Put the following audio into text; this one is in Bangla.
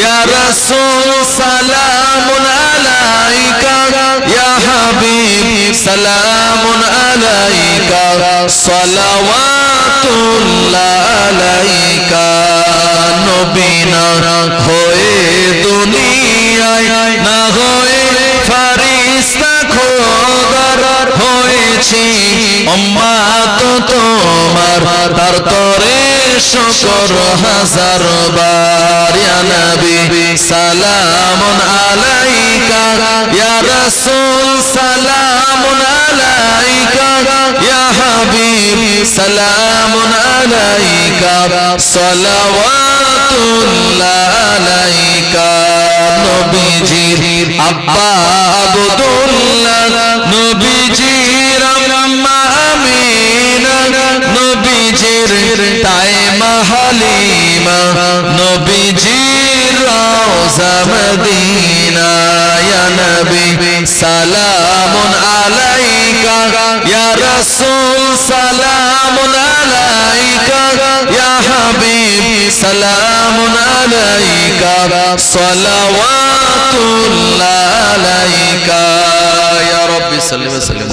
ইয়া রাসূল সালামুন আলাইকা ইয়া হাবিব সালামুন আলাইকা সালাওয়াতুল্লাহ আলাইকা নবী না হয়ে দুনিয়ায় না হয়ে ফেরেশতা খোদার হয়েছি উম্মত তোমার তার তরে শুকর হাজার বার ইয়া নবী সালামুন আলাইকা ইয়া রাসূল সালামুন আলাইকা ইয়া হাবিব সালামুন আলাইকা সালাওয়াতুল্লাহ আলাইকা নবীজির আব্বা আব্দুল্লাহ নবীজির আম্মা আমিনা নবীজির তাই হালিমা নবীজির রওজা মদিনা ইয়া নবী সালামুন আলাইকা ইয়া রাসূল সালামুন আলাইকা ইয়া হাবিব সালামুন আলাইকা সালাওয়াতুল্লাহ আলাইকা ইয়া রাব্বি সাল্লি ওয়া সাল্লিম।